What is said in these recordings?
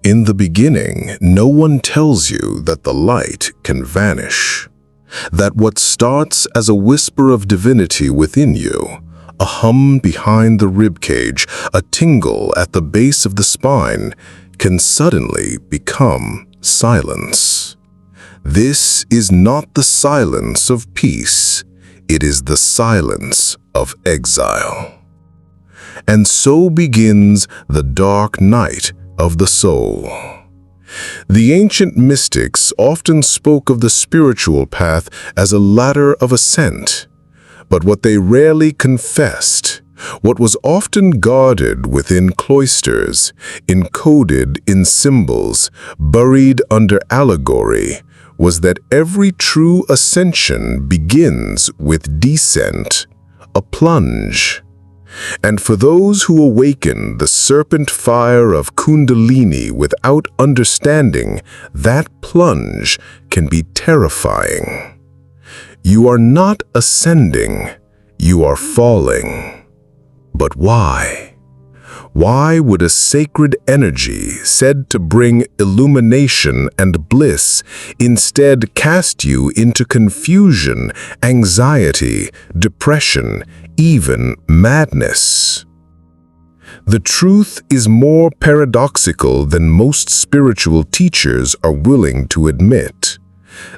In the beginning, no one tells you that the light can vanish, that what starts as a whisper of divinity within you, a hum behind the ribcage, a tingle at the base of the spine, can suddenly become silence. This is not the silence of peace, it is the silence of exile. And so begins the dark night of the soul. The ancient mystics often spoke of the spiritual path as a ladder of ascent, but what they rarely confessed, what was often guarded within cloisters, encoded in symbols, buried under allegory, was that every true ascension begins with descent, a plunge. And for those who awaken the serpent fire of Kundalini without understanding, that plunge can be terrifying. You are not ascending, you are falling. But why? Why would a sacred energy said to bring illumination and bliss instead cast you into confusion, anxiety, depression, even madness? The truth is more paradoxical than most spiritual teachers are willing to admit.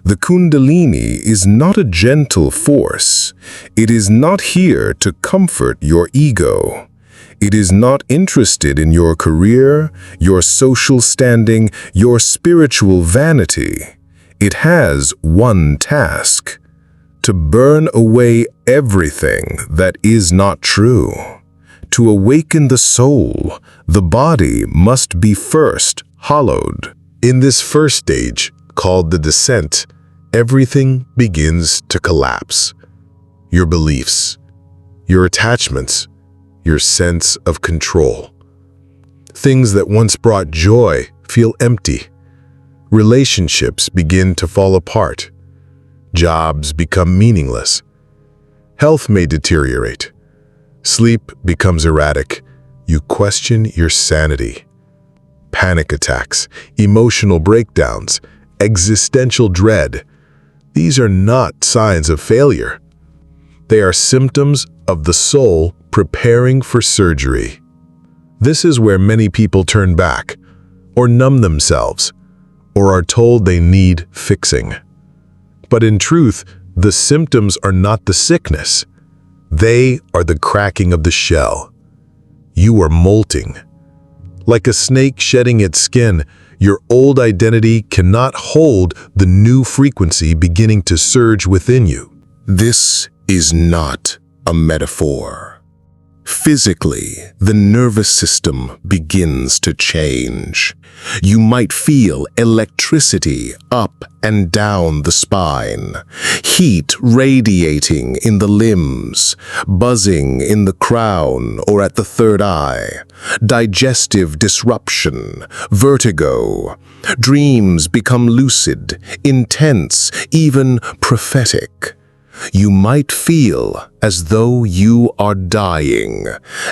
The Kundalini is not a gentle force. It is not here to comfort your ego. It is not interested in your career, your social standing, your spiritual vanity. It has one task: to burn away everything that is not true. To awaken the soul, the body must be first hollowed. In this first stage, called the descent, everything begins to collapse. Your beliefs, your attachments, your sense of control. Things that once brought joy feel empty. Relationships begin to fall apart. Jobs become meaningless. Health may deteriorate. Sleep becomes erratic. You question your sanity. Panic attacks, emotional breakdowns, existential dread. These are not signs of failure. They are symptoms of the soul preparing for surgery. This is where many people turn back, or numb themselves, or are told they need fixing. But in truth, the symptoms are not the sickness. They are the cracking of the shell. You are molting. Like a snake shedding its skin, your old identity cannot hold the new frequency beginning to surge within you. This is not a metaphor. Physically, the nervous system begins to change. You might feel electricity up and down the spine, heat radiating in the limbs, buzzing in the crown or at the third eye, digestive disruption, vertigo. Dreams become lucid, intense, even prophetic. You might feel as though you are dying,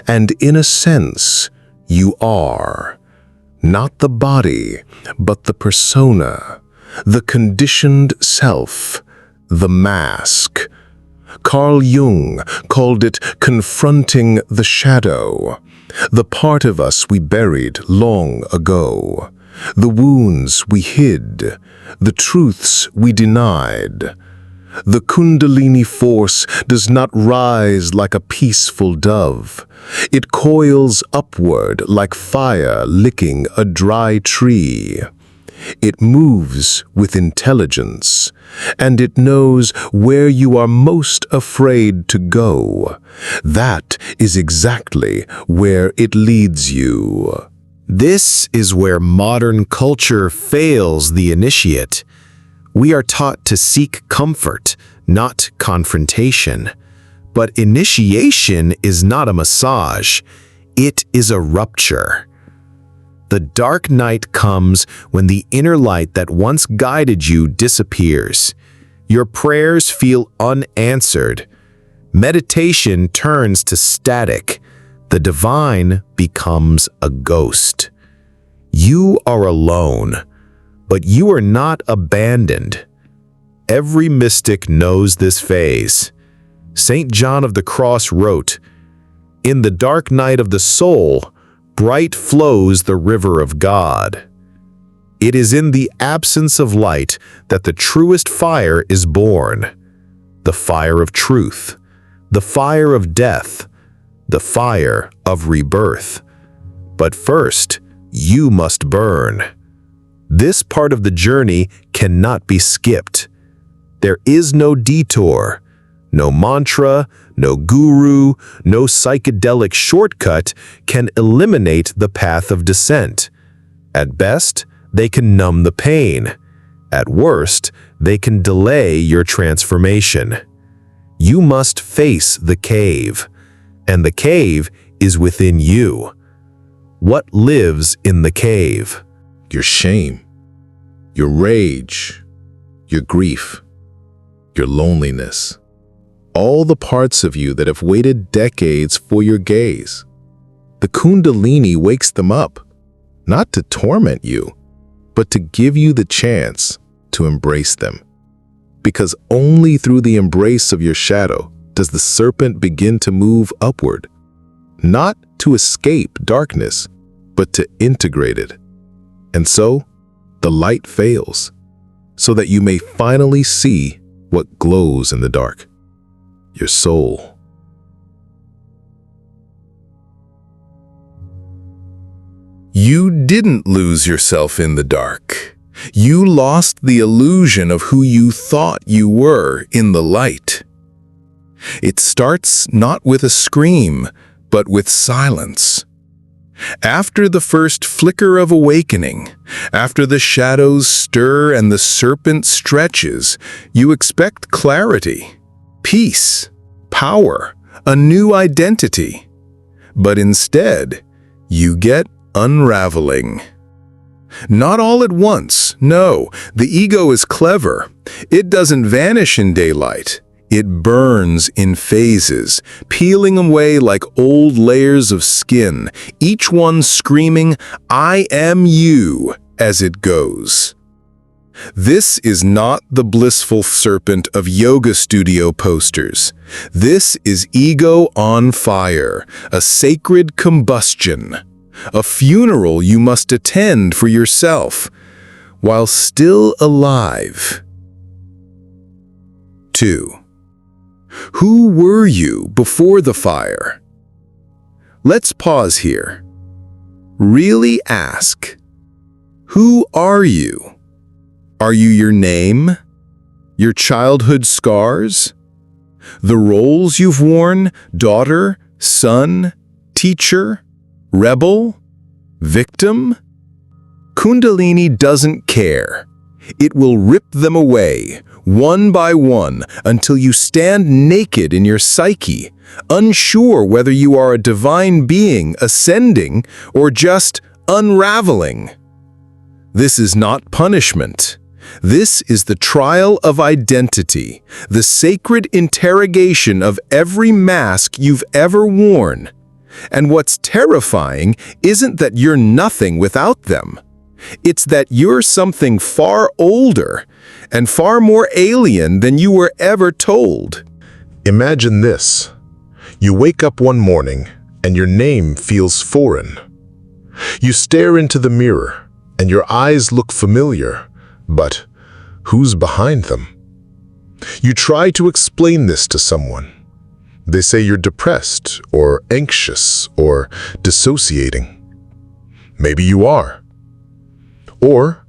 and in a sense, you are. Not the body, but the persona, the conditioned self, the mask. Carl Jung called it confronting the shadow, the part of us we buried long ago, the wounds we hid, the truths we denied. The Kundalini force does not rise like a peaceful dove. It coils upward like fire licking a dry tree. It moves with intelligence, and it knows where you are most afraid to go. That is exactly where it leads you. This is where modern culture fails the initiate. We are taught to seek comfort, not confrontation. But initiation is not a massage. It is a rupture. The dark night comes when the inner light that once guided you disappears. Your prayers feel unanswered. Meditation turns to static. The divine becomes a ghost. You are alone, but you are not abandoned. Every mystic knows this phase. St. John of the Cross wrote, "In the dark night of the soul, bright flows the river of God." It is in the absence of light that the truest fire is born. The fire of truth, the fire of death, the fire of rebirth. But first, you must burn. This part of the journey cannot be skipped. There is no detour, no mantra, no guru, no psychedelic shortcut can eliminate the path of descent. At best, they can numb the pain. At worst, they can delay your transformation. You must face the cave, and the cave is within you. What lives in the cave? Your shame, your rage, your grief, your loneliness. All the parts of you that have waited decades for your gaze. The Kundalini wakes them up, not to torment you, but to give you the chance to embrace them. Because only through the embrace of your shadow does the serpent begin to move upward, not to escape darkness, but to integrate it. And so, the light fails, so that you may finally see what glows in the dark, your soul. You didn't lose yourself in the dark. You lost the illusion of who you thought you were in the light. It starts not with a scream, but with silence. After the first flicker of awakening, after the shadows stir and the serpent stretches, you expect clarity, peace, power, a new identity. But instead, you get unraveling. Not all at once, no. The ego is clever. It doesn't vanish in daylight. It burns in phases, peeling away like old layers of skin, each one screaming, "I am you," as it goes. This is not the blissful serpent of yoga studio posters. This is ego on fire, a sacred combustion, a funeral you must attend for yourself, while still alive. 2. Who were you before the fire? Let's pause here. Really ask, who are you? Are you your name? Your childhood scars? The roles you've worn, daughter, son, teacher, rebel, victim? Kundalini doesn't care. It will rip them away, one by one, until you stand naked in your psyche, unsure whether you are a divine being ascending or just unraveling. This is not punishment. This is the trial of identity, the sacred interrogation of every mask you've ever worn. And what's terrifying isn't that you're nothing without them. It's that you're something far older and far more alien than you were ever told. Imagine this. You wake up one morning and your name feels foreign. You stare into the mirror and your eyes look familiar, but who's behind them? You try to explain this to someone. They say you're depressed or anxious or dissociating. Maybe you are. Or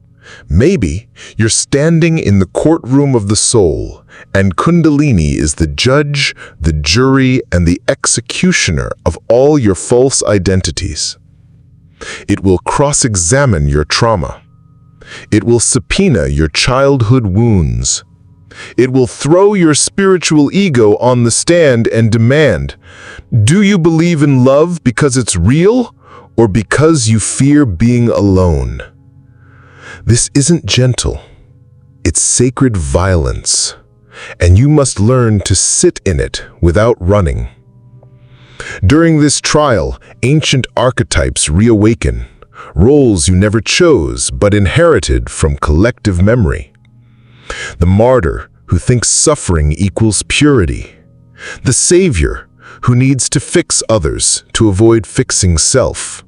maybe you're standing in the courtroom of the soul, and Kundalini is the judge, the jury, and the executioner of all your false identities. It will cross-examine your trauma. It will subpoena your childhood wounds. It will throw your spiritual ego on the stand and demand, do you believe in love because it's real, or because you fear being alone? This isn't gentle. It's sacred violence, and you must learn to sit in it without running. During this trial, ancient archetypes reawaken, roles you never chose but inherited from collective memory. The martyr who thinks suffering equals purity. The savior who needs to fix others to avoid fixing self.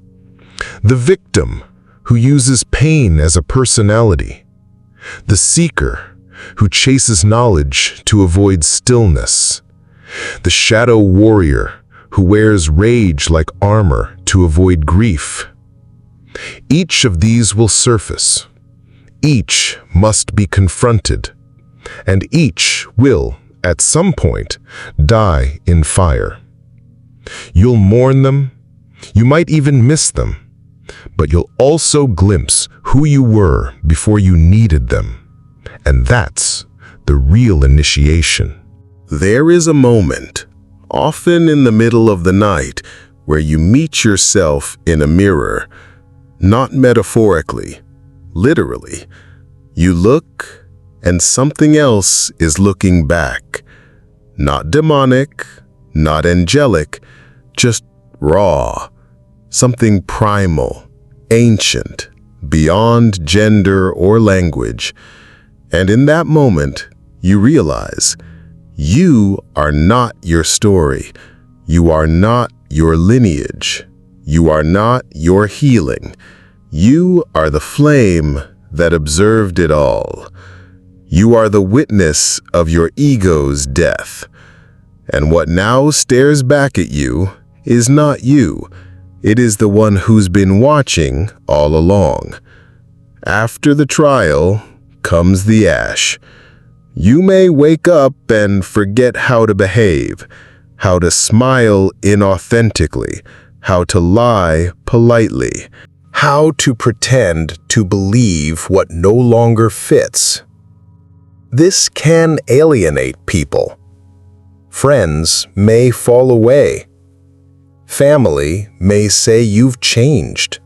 The victim who uses pain as a personality. The seeker who chases knowledge to avoid stillness. The shadow warrior who wears rage like armor to avoid grief. Each of these will surface. Each must be confronted. And each will, at some point, die in fire. You'll mourn them, you might even miss them, but you'll also glimpse who you were before you needed them. And that's the real initiation. There is a moment, often in the middle of the night, where you meet yourself in a mirror, not metaphorically, literally. You look, and something else is looking back. Not demonic, not angelic, just raw, something primal, ancient, beyond gender or language. And in that moment, you realize you are not your story. You are not your lineage. You are not your healing. You are the flame that observed it all. You are the witness of your ego's death. And what now stares back at you is not you. It is the one who's been watching all along. After the trial comes the ash. You may wake up and forget how to behave, how to smile inauthentically, how to lie politely, how to pretend to believe what no longer fits. This can alienate people. Friends may fall away. Family may say you've changed.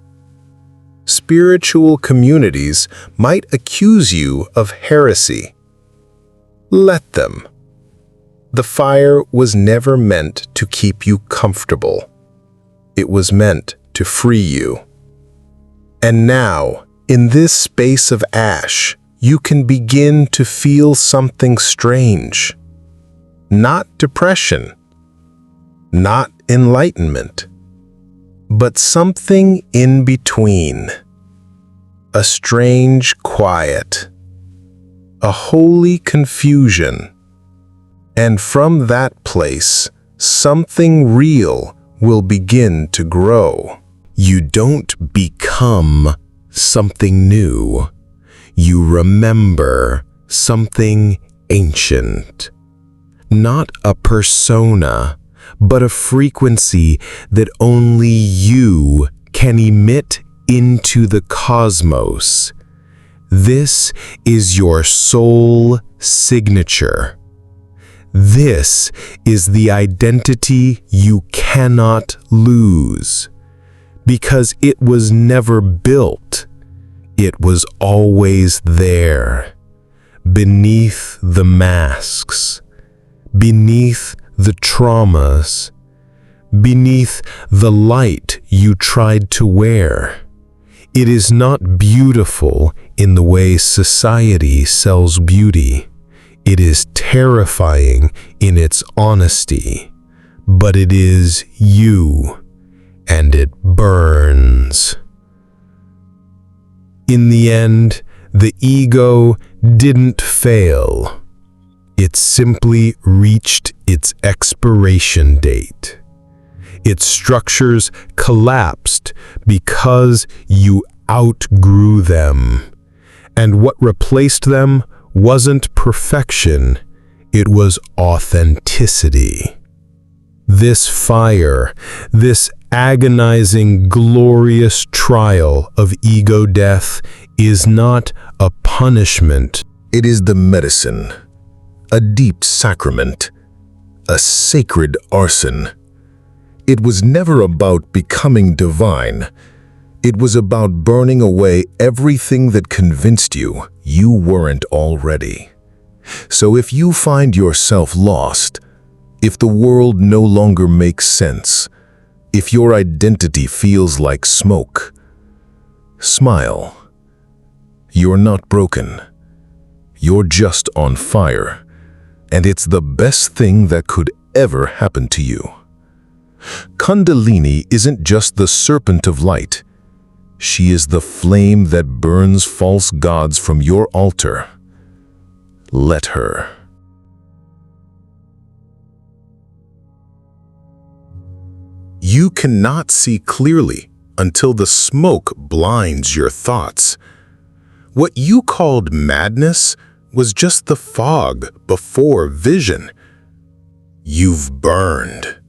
Spiritual communities might accuse you of heresy. Let them. The fire was never meant to keep you comfortable. It was meant to free you. And now, in this space of ash, you can begin to feel something strange. Not depression, not enlightenment, but something in between. A strange quiet, a holy confusion. And from that place, something real will begin to grow. You don't become something new. You remember something ancient. Not a persona, but a frequency that only you can emit into the cosmos. This is your soul signature. This is the identity you cannot lose, because it was never built. It was always there, beneath the masks, beneath the traumas, beneath the light you tried to wear. It is not beautiful in the way society sells beauty. It is terrifying in its honesty, but it is you, and it burns. In the end, the ego didn't fail. It simply reached its expiration date. Its structures collapsed because you outgrew them. And what replaced them wasn't perfection, it was authenticity. This fire, this agonizing, glorious trial of ego death is not a punishment. It is the medicine, a deep sacrament, a sacred arson. It was never about becoming divine. It was about burning away everything that convinced you weren't already. So if you find yourself lost, if the world no longer makes sense, if your identity feels like smoke, Smile. You're not broken. You're just on fire, and it's the best thing that could ever happen to you. Kundalini isn't just the serpent of light. She is the flame that burns false gods from your altar. Let her. You cannot see clearly until the smoke blinds your thoughts. What you called madness was just the fog before vision. You've burned.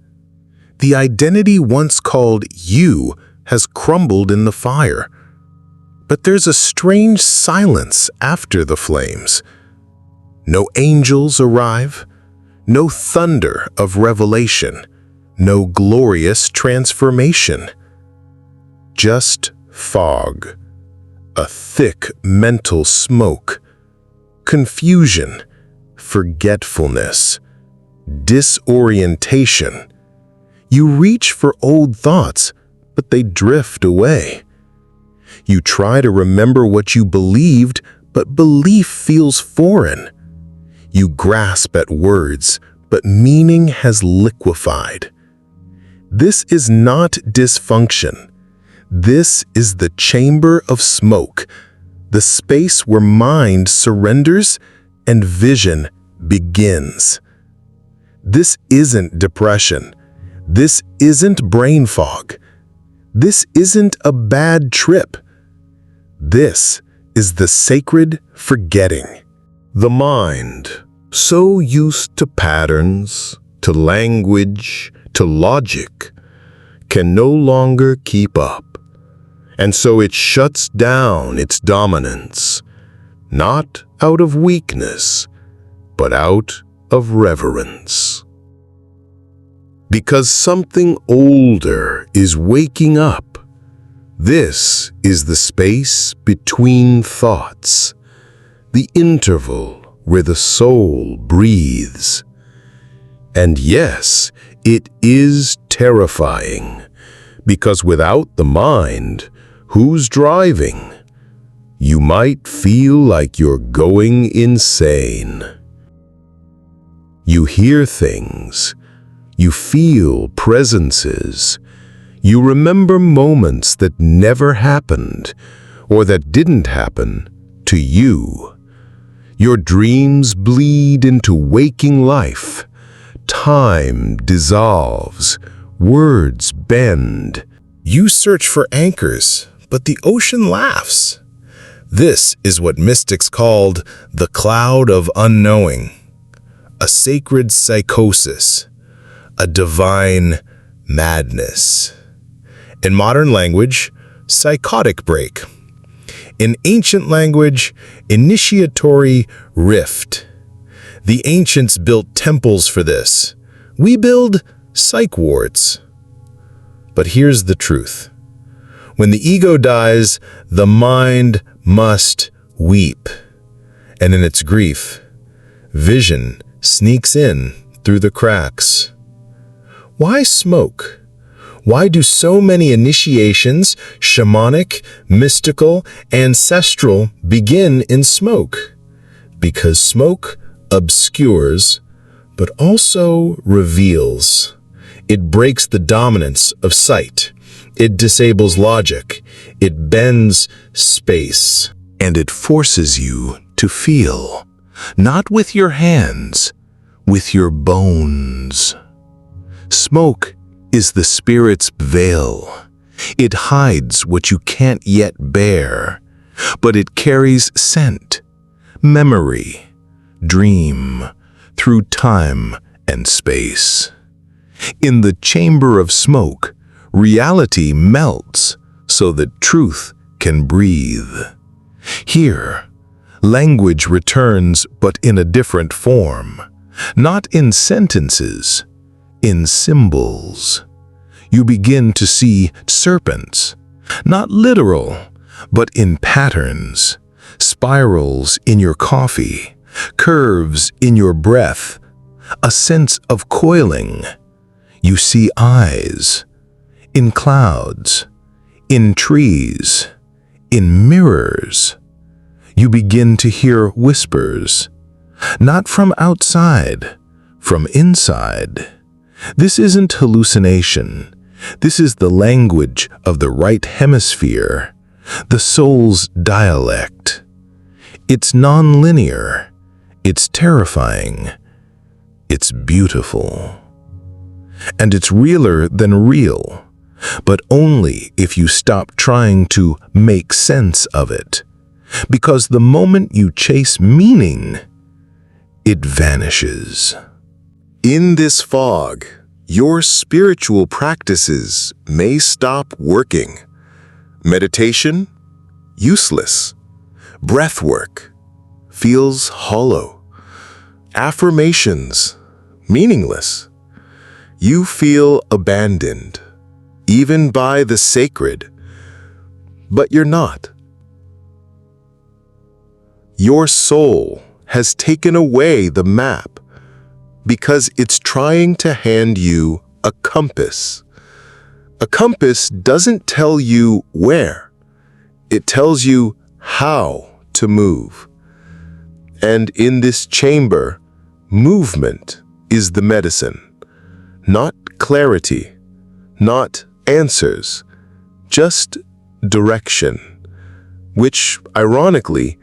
The identity once called you has crumbled in the fire. But there's a strange silence after the flames. No angels arrive, no thunder of revelation, no glorious transformation. Just fog, a thick mental smoke, confusion, forgetfulness, disorientation. You reach for old thoughts, but they drift away. You try to remember what you believed, but belief feels foreign. You grasp at words, but meaning has liquefied. This is not dysfunction. This is the chamber of smoke, the space where mind surrenders and vision begins. This isn't depression. This isn't brain fog. This isn't a bad trip. This is the sacred forgetting. The mind, so used to patterns, to language, to logic, can no longer keep up. And so it shuts down its dominance, not out of weakness, but out of reverence. Because something older is waking up. This is the space between thoughts, the interval where the soul breathes. And yes, it is terrifying, because without the mind, who's driving? You might feel like you're going insane. You hear things. You feel presences. You remember moments that never happened or that didn't happen to you. Your dreams bleed into waking life. Time dissolves. Words bend. You search for anchors, but the ocean laughs. This is what mystics called the cloud of unknowing, a sacred psychosis, a divine madness. In modern language, psychotic break. In ancient language, initiatory rift. The ancients built temples for this. We build psych wards. But here's the truth. When the ego dies, the mind must weep. And in its grief, vision sneaks in through the cracks. Why smoke? Why do so many initiations, shamanic, mystical, ancestral, begin in smoke? Because smoke obscures, but also reveals. It breaks the dominance of sight. It disables logic. It bends space. And it forces you to feel, not with your hands, with your bones. Smoke is the spirit's veil. It hides what you can't yet bear, but it carries scent, memory, dream, through time and space. In the chamber of smoke, reality melts so that truth can breathe. Here, language returns, but in a different form, not in sentences, in symbols. You begin to see serpents, not literal, but in patterns, spirals in your coffee, curves in your breath, a sense of coiling. You see eyes, in clouds, in trees, In mirrors, you begin to hear whispers, not from outside, from inside. This isn't hallucination. This is the language of the right hemisphere, the soul's dialect. It's non-linear. It's terrifying. It's beautiful. And it's realer than real, but only if you stop trying to make sense of it. Because the moment you chase meaning, it vanishes. In this fog, your spiritual practices may stop working. Meditation, useless. Breathwork feels hollow. Affirmations, meaningless. You feel abandoned, even by the sacred, but you're not. Your soul has taken away the map because it's trying to hand you a compass. A compass doesn't tell you where. It tells you how to move. And in this chamber, movement is the medicine. Not clarity, not answers, just direction, which, ironically,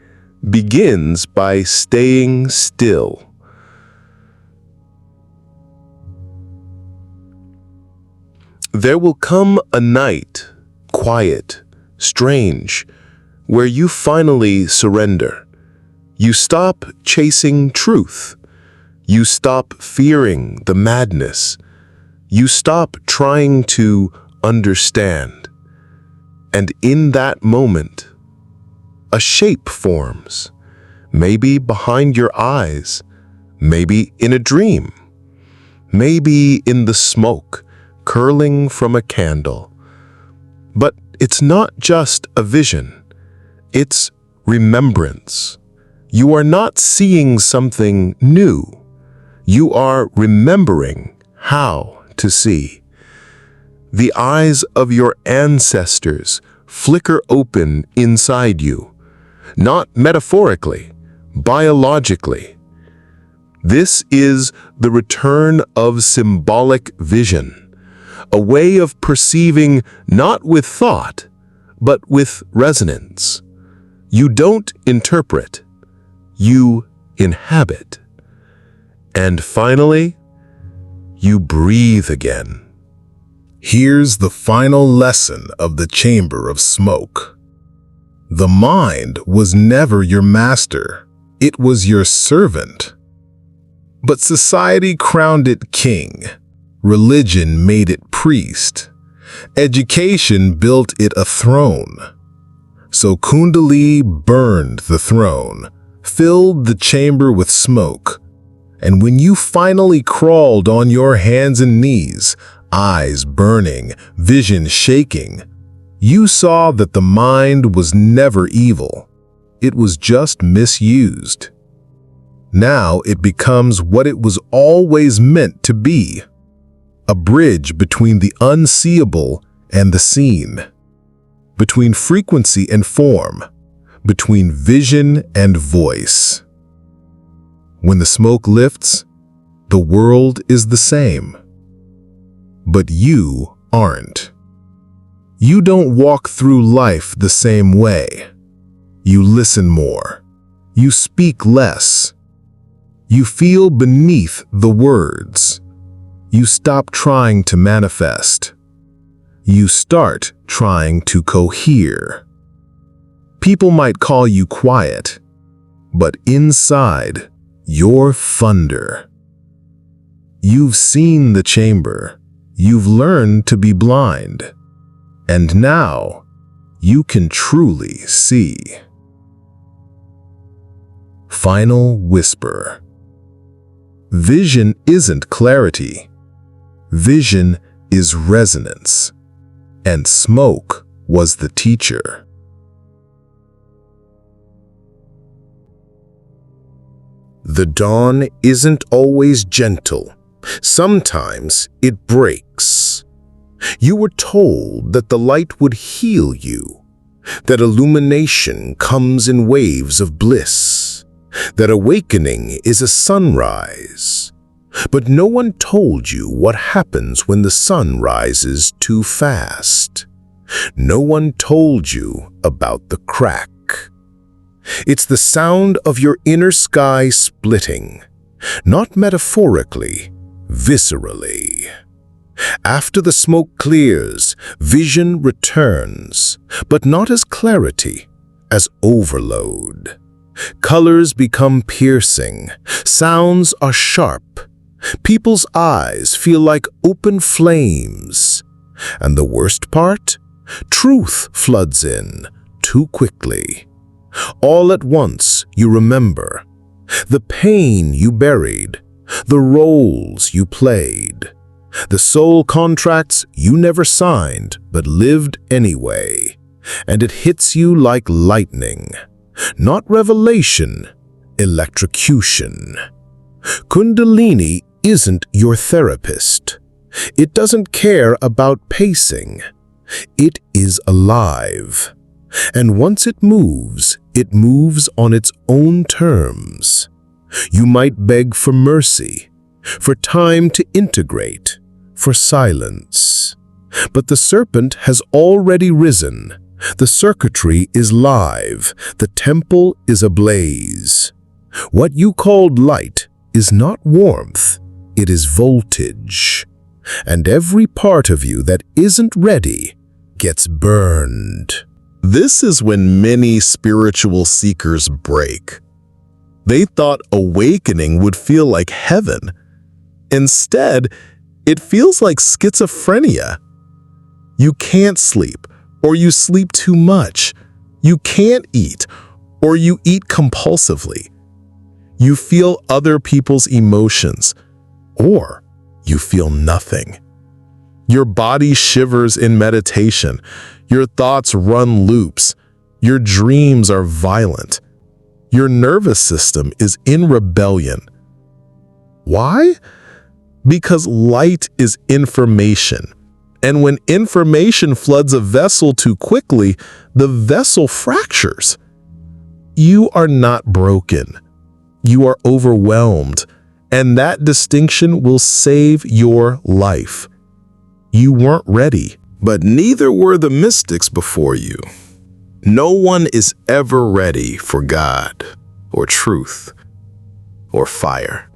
begins by staying still. There will come a night, quiet, strange, where you finally surrender. You stop chasing truth. You stop fearing the madness. You stop trying to understand. And in that moment, a shape forms, maybe behind your eyes, maybe in a dream, maybe in the smoke curling from a candle. But it's not just a vision, it's remembrance. You are not seeing something new. You are remembering how to see. The eyes of your ancestors flicker open inside you, not metaphorically, biologically. This is the return of symbolic vision, a way of perceiving not with thought, but with resonance. You don't interpret, you inhabit. And finally, you breathe again. Here's the final lesson of the Chamber of Smoke. The mind was never your master. It was your servant. But society crowned it king. Religion made it priest. Education built it a throne. So Kundalini burned the throne, filled the chamber with smoke. And when you finally crawled on your hands and knees, eyes burning, vision shaking, you saw that the mind was never evil. It was just misused. Now it becomes what it was always meant to be, a bridge between the unseeable and the seen, between frequency and form, between vision and voice. When the smoke lifts, the world is the same. But you aren't. You don't walk through life the same way. You listen more. You speak less. You feel beneath the words. You stop trying to manifest. You start trying to cohere. People might call you quiet, but inside, you're thunder. You've seen the chamber. You've learned to be blind. And now, you can truly see. Final whisper. Vision isn't clarity. Vision is resonance. And smoke was the teacher. The dawn isn't always gentle. Sometimes it breaks. You were told that the light would heal you, that illumination comes in waves of bliss, that awakening is a sunrise. But no one told you what happens when the sun rises too fast. No one told you about the crack. It's the sound of your inner sky splitting, not metaphorically, viscerally. After the smoke clears, vision returns, but not as clarity, as overload. Colors become piercing, sounds are sharp, people's eyes feel like open flames. And the worst part? Truth floods in too quickly. All at once you remember the pain you buried, the roles you played, the soul contracts you never signed but lived anyway, and it hits you like lightning. Not revelation, electrocution. Kundalini isn't your therapist. It doesn't care about pacing. It is alive. And once it moves on its own terms. You might beg for mercy, for time to integrate, for silence. But the serpent has already risen. The circuitry is live. The temple is ablaze. What you called light is not warmth. It is voltage. And every part of you that isn't ready gets burned. This is when many spiritual seekers break. They thought awakening would feel like heaven. Instead, it feels like schizophrenia. You can't sleep, or you sleep too much. You can't eat, or you eat compulsively. You feel other people's emotions, or you feel nothing. Your body shivers in meditation. Your thoughts run loops. Your dreams are violent. Your nervous system is in rebellion. Why? Because light is information. And when information floods a vessel too quickly, the vessel fractures. You are not broken. You are overwhelmed. And that distinction will save your life. You weren't ready. But neither were the mystics before you. No one is ever ready for God, or truth, or fire.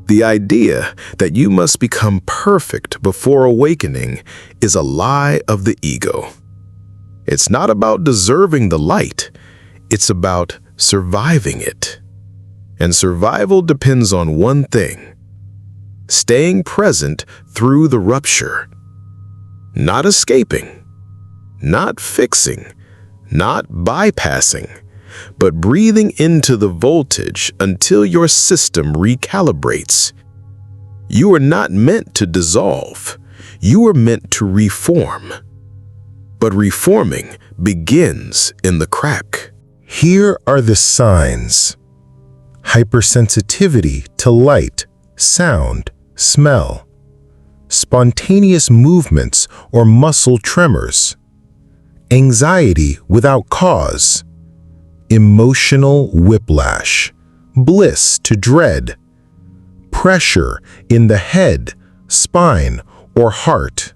The idea that you must become perfect before awakening is a lie of the ego. It's not about deserving the light. It's about surviving it. And survival depends on one thing: staying present through the rupture. Not escaping, not fixing, not bypassing, but breathing into the voltage until your system recalibrates. You are not meant to dissolve. You are meant to reform. But reforming begins in the crack. Here are the signs: hypersensitivity to light, sound, smell, spontaneous movements or muscle tremors, anxiety without cause, emotional whiplash, bliss to dread, pressure in the head, spine, or heart,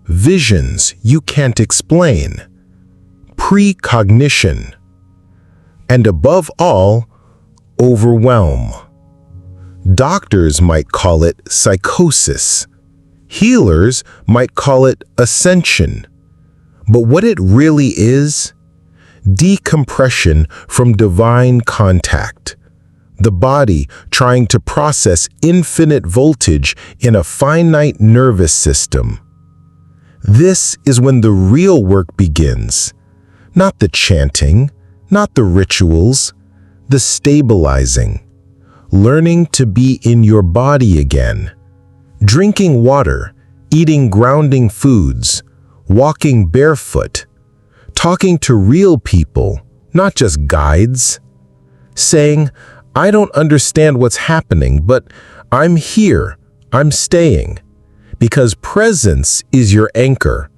visions you can't explain, precognition, and above all, overwhelm. Doctors might call it psychosis. Healers might call it ascension. But what it really is? Decompression from divine contact. The body trying to process infinite voltage in a finite nervous system. This is when the real work begins. Not the chanting, not the rituals, the stabilizing. Learning to be in your body again. Drinking water, eating grounding foods, walking barefoot, talking to real people, not just guides. Saying, I don't understand what's happening, but I'm here, I'm staying. Because presence is your anchor.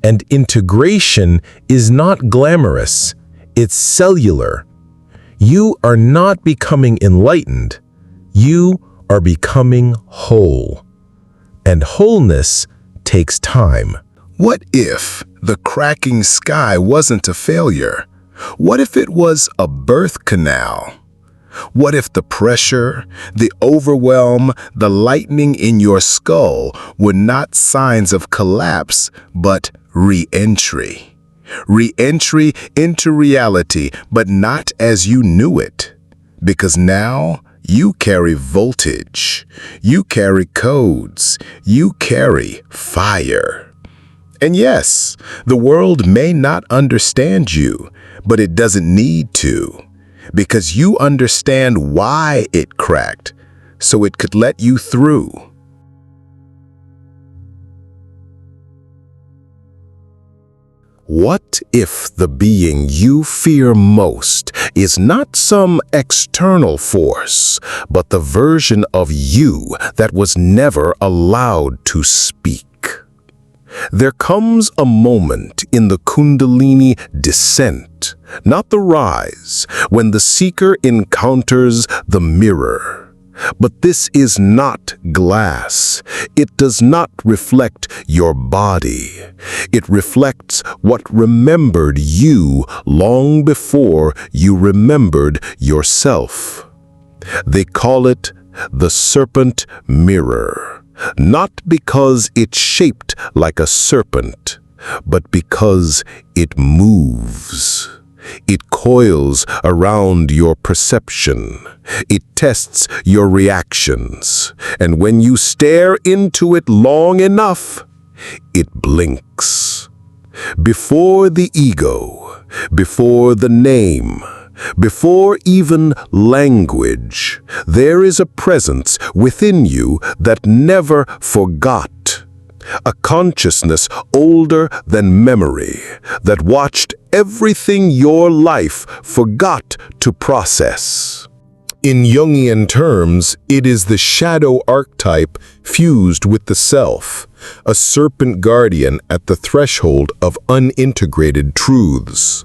And integration is not glamorous, it's cellular. You are not becoming enlightened, you are becoming whole. And wholeness takes time. What if the cracking sky wasn't a failure? What if it was a birth canal? What if the pressure, the overwhelm, the lightning in your skull were not signs of collapse, but re-entry? Re-entry into reality, but not as you knew it. Because now you carry voltage, you carry codes, you carry fire. And yes, the world may not understand you, but it doesn't need to. Because you understand why it cracked, so it could let you through. What if the being you fear most is not some external force, but the version of you that was never allowed to speak? There comes a moment in the Kundalini descent, not the rise, when the seeker encounters the mirror. But this is not glass. It does not reflect your body. It reflects what remembered you long before you remembered yourself. They call it the Serpent mirror, not because it's shaped like a serpent, but because it moves. It coils around your perception. It tests your reactions. And when you stare into it long enough, it blinks. Before the ego, before the name, before even language, there is a presence within you that never forgot. A consciousness older than memory that watched everything your life forgot to process. In Jungian terms, it is the shadow archetype fused with the self, a serpent guardian at the threshold of unintegrated truths.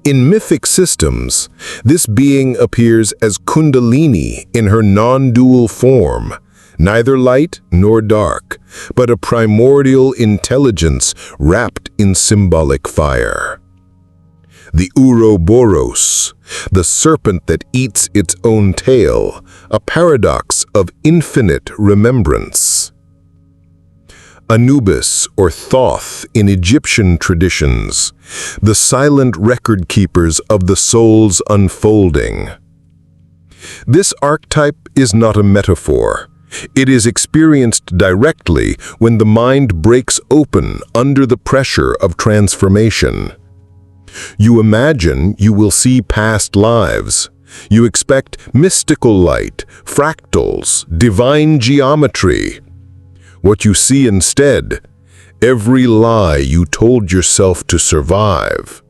In mythic systems, this being appears as Kundalini in her non-dual form, neither light nor dark, but a primordial intelligence wrapped in symbolic fire. The Ouroboros, the serpent that eats its own tail, a paradox of infinite remembrance. Anubis or Thoth in Egyptian traditions, the silent record keepers of the soul's unfolding. This archetype is not a metaphor. It is experienced directly when the mind breaks open under the pressure of transformation. You imagine you will see past lives. You expect mystical light, fractals, divine geometry. What you see instead, every lie you told yourself to survive.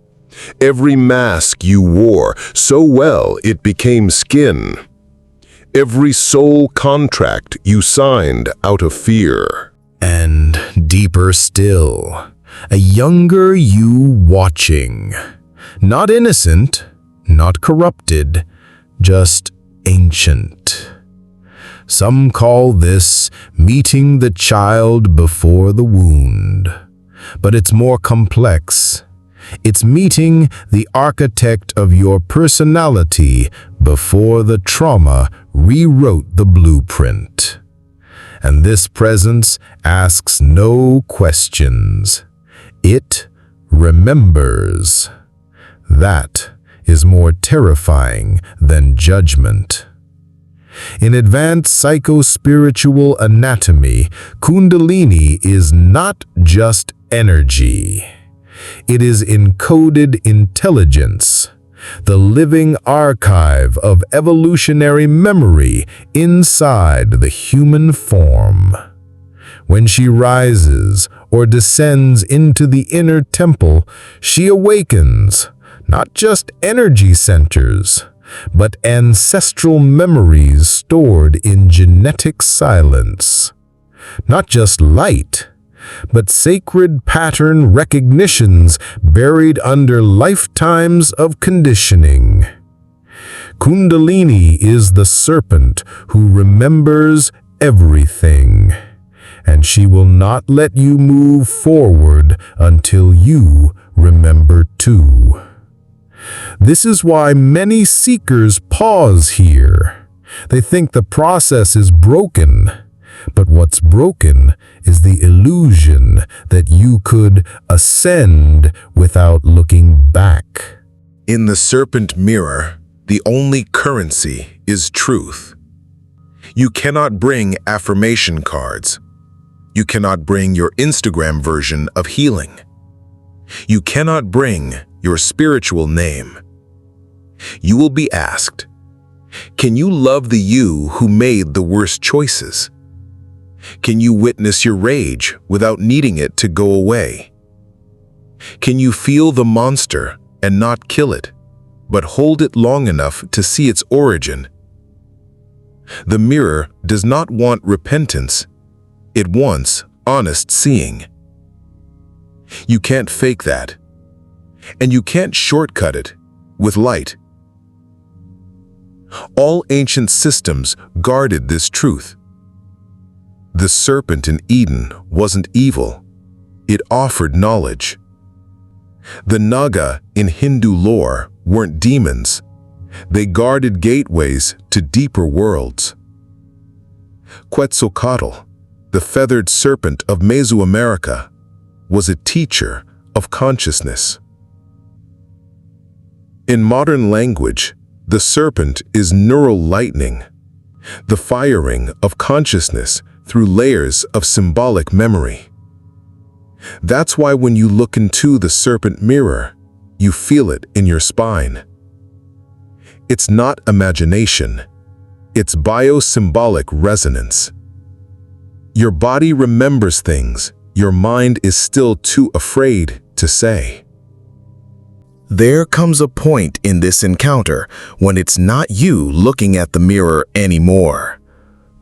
Every mask you wore so well it became skin. Every soul contract you signed out of fear. And deeper still, a younger you watching. Not innocent, not corrupted, just ancient. Some call this meeting the child before the wound. But it's more complex. It's meeting the architect of your personality before the trauma rewrote the blueprint. And this presence asks no questions. It remembers. That is more terrifying than judgment. In advanced psycho-spiritual anatomy, Kundalini is not just energy. It is encoded intelligence, the living archive of evolutionary memory inside the human form. When she rises or descends into the inner temple, she awakens not just energy centers, but ancestral memories stored in genetic silence. Not just light, but sacred pattern recognitions buried under lifetimes of conditioning. Kundalini is the serpent who remembers everything, and she will not let you move forward until you remember too. This is why many seekers pause here. They think the process is broken, but what's broken is the illusion that you could ascend without looking back. In the serpent mirror, the only currency is truth. You cannot bring affirmation cards. You cannot bring your Instagram version of healing. You cannot bring your spiritual name. You will be asked, can you love the you who made the worst choices? Can you witness your rage without needing it to go away? Can you feel the monster and not kill it, but hold it long enough to see its origin? The mirror does not want repentance. It wants honest seeing. You can't fake that, and you can't shortcut it with light. All ancient systems guarded this truth. The serpent in Eden wasn't evil. It offered knowledge. The Naga in Hindu lore weren't demons. They guarded gateways to deeper worlds. Quetzalcoatl, the feathered serpent of Mesoamerica, was a teacher of consciousness. In modern language, the serpent is neural lightning, the firing of consciousness through layers of symbolic memory. That's why when you look into the serpent mirror, you feel it in your spine. It's not imagination, it's biosymbolic resonance. Your body remembers things your mind is still too afraid to say. There comes a point in this encounter when it's not you looking at the mirror anymore.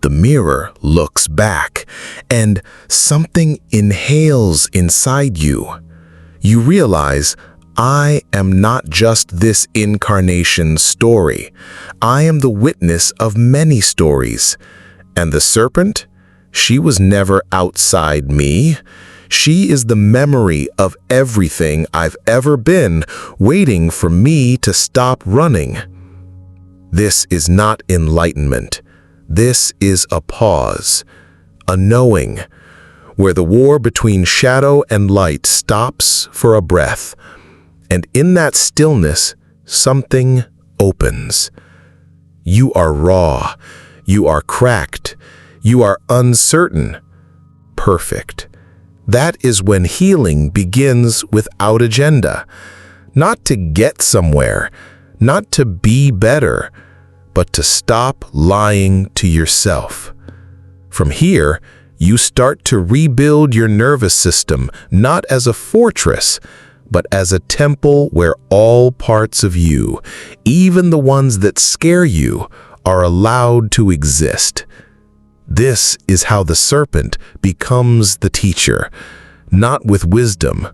The mirror looks back, and something inhales inside you. You realize, I am not just this incarnation story. I am the witness of many stories. And the serpent? She was never outside me. She is the memory of everything I've ever been, waiting for me to stop running. This is not enlightenment. This is a pause, a knowing, where the war between shadow and light stops for a breath. And in that stillness, something opens. You are raw. You are cracked. You are uncertain. Perfect. That is when healing begins without agenda. Not to get somewhere, not to be better, but to stop lying to yourself. From here, you start to rebuild your nervous system, not as a fortress, but as a temple where all parts of you, even the ones that scare you, are allowed to exist. This is how the serpent becomes the teacher, not with wisdom,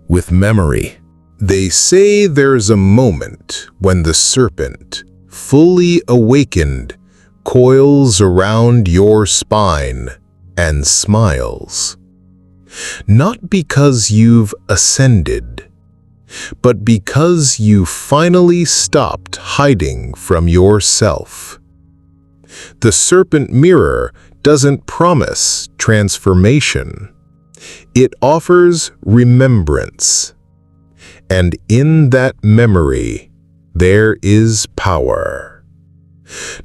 with memory. They say there's a moment when the serpent, fully awakened, coils around your spine and smiles. Not because you've ascended, but because you finally stopped hiding from yourself. The serpent mirror doesn't promise transformation. It offers remembrance. And in that memory, there is power.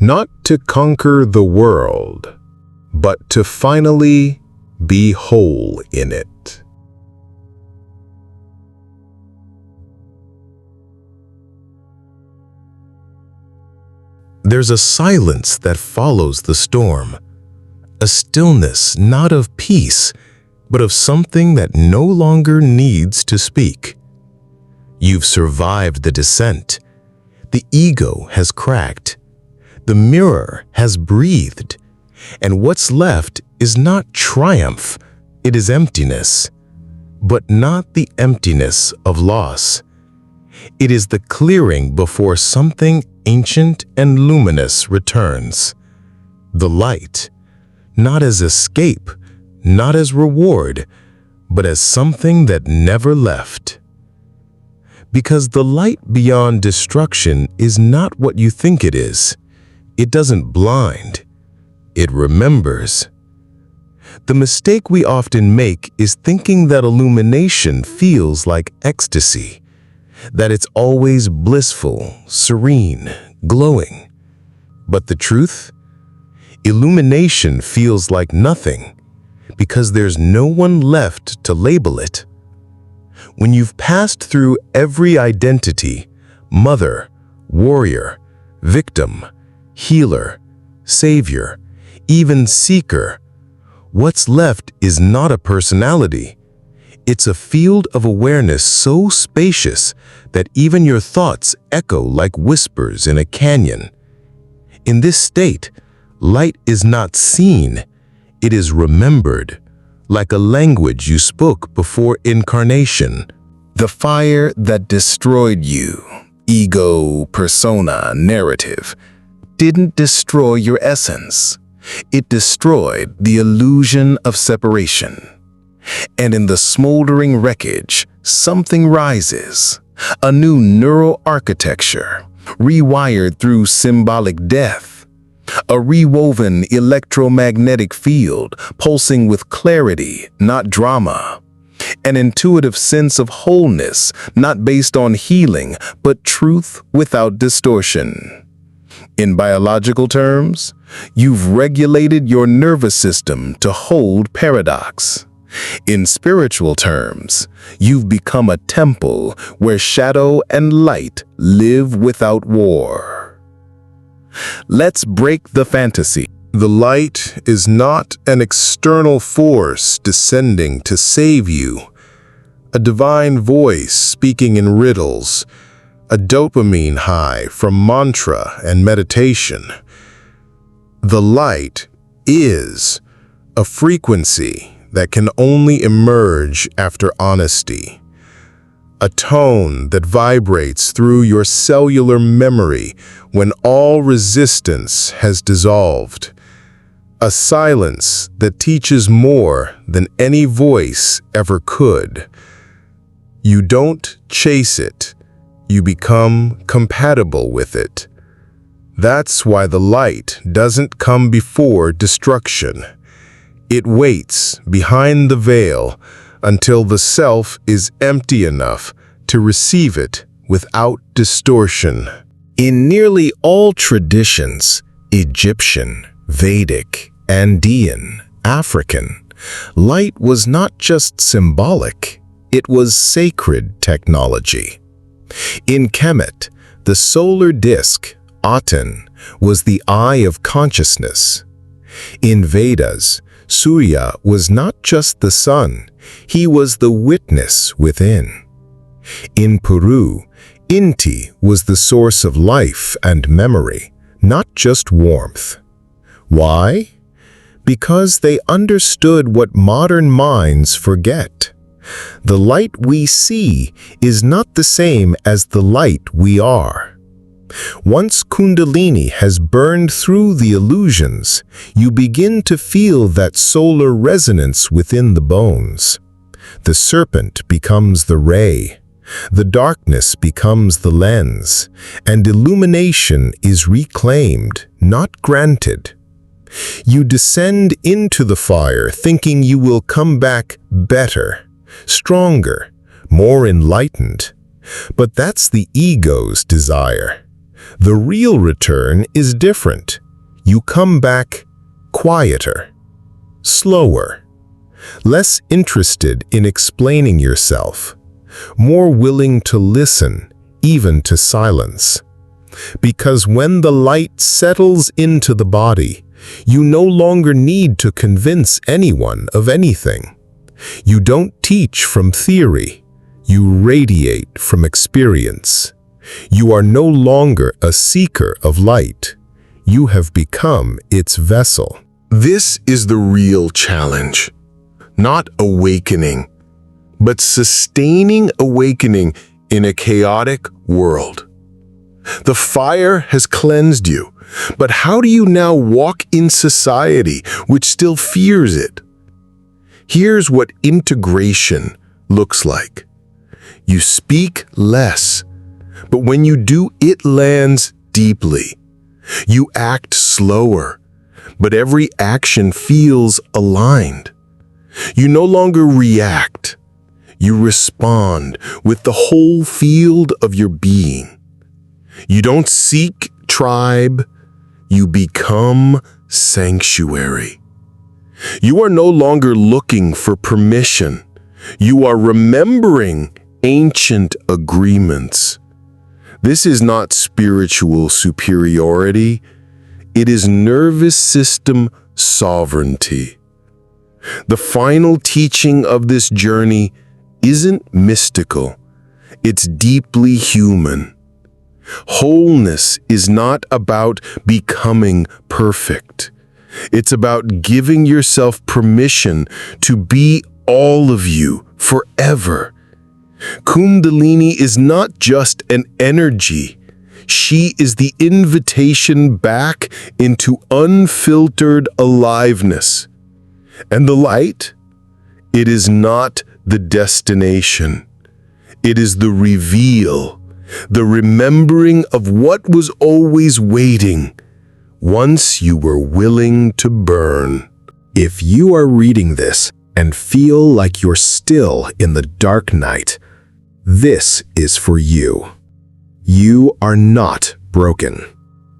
Not to conquer the world, but to finally be whole in it. There's a silence that follows the storm, a stillness not of peace, but of something that no longer needs to speak. You've survived the descent. The ego has cracked. The mirror has breathed. And what's left is not triumph, It is emptiness, but not the emptiness of loss. It is the clearing before something ancient and luminous returns. The light, not as escape, not as reward, but as something that never left. Because the light beyond destruction is not what you think it is. It doesn't blind. It remembers. The mistake we often make is thinking that illumination feels like ecstasy, that it's always blissful, serene, glowing. But the truth? Illumination feels like nothing because there's no one left to label it. When you've passed through every identity, mother, warrior, victim, healer, savior, even seeker, what's left is not a personality. It's a field of awareness so spacious that even your thoughts echo like whispers in a canyon. In this state, light is not seen, it is remembered, like a language you spoke before incarnation. The fire that destroyed you, ego, persona, narrative, didn't destroy your essence. It destroyed the illusion of separation. And in the smoldering wreckage, something rises, a new neural architecture, rewired through symbolic death, a rewoven electromagnetic field pulsing with clarity, not drama, an intuitive sense of wholeness, not based on healing, but truth without distortion. In biological terms, you've regulated your nervous system to hold paradox. In spiritual terms, you've become a temple where shadow and light live without war. Let's break the fantasy. The light is not an external force descending to save you, a divine voice speaking in riddles, a dopamine high from mantra and meditation. The light is a frequency that can only emerge after honesty, a tone that vibrates through your cellular memory when all resistance has dissolved, a silence that teaches more than any voice ever could. You don't chase it, you become compatible with it. That's why the light doesn't come before destruction. It waits behind the veil until the self is empty enough to receive it without distortion. In nearly all traditions, Egyptian, Vedic, Andean, African, light was not just symbolic, it was sacred technology. In Kemet, the solar disk, Aten, was the eye of consciousness. In Vedas, Surya was not just the sun, he was the witness within. In Peru, Inti was the source of life and memory, not just warmth. Why? Because they understood what modern minds forget. The light we see is not the same as the light we are. Once Kundalini has burned through the illusions, you begin to feel that solar resonance within the bones. The serpent becomes the ray, the darkness becomes the lens, and illumination is reclaimed, not granted. You descend into the fire thinking you will come back better, stronger, more enlightened. But that's the ego's desire. The real return is different. You come back quieter, slower, less interested in explaining yourself, more willing to listen, even to silence. Because when the light settles into the body, you no longer need to convince anyone of anything. You don't teach from theory, you radiate from experience. You are no longer a seeker of light. You have become its vessel. This is the real challenge. not awakening, but sustaining awakening in a chaotic world. The fire has cleansed you, but how do you now walk in society which still fears it? Here's what integration looks like. You speak less, but when you do, it lands deeply. You act slower, but every action feels aligned. You no longer react. You respond with the whole field of your being. You don't seek tribe, you become sanctuary. You are no longer looking for permission. You are remembering ancient agreements. This is not spiritual superiority. It is nervous system sovereignty. The final teaching of this journey isn't mystical. It's deeply human. Wholeness is not about becoming perfect. It's about giving yourself permission to be all of you forever. Kundalini is not just an energy. She is the invitation back into unfiltered aliveness. And the light? It is not the destination. It is the reveal, the remembering of what was always waiting, once you were willing to burn. If you are reading this and feel like you're still in the dark night, this is for you. You are not broken.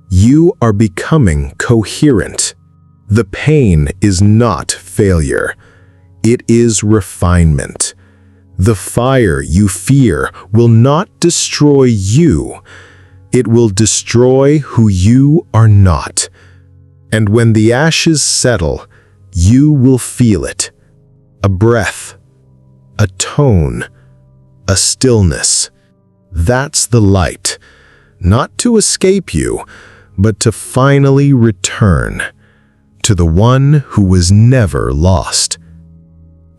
You are becoming coherent. The pain is not failure. It is refinement. The fire you fear will not destroy you. It will destroy who you are not. And when the ashes settle, you will feel it. A breath, a tone, a stillness. That's the light, not to escape you, but to finally return to the one who was never lost,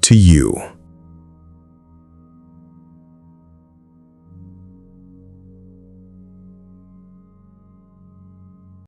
to you.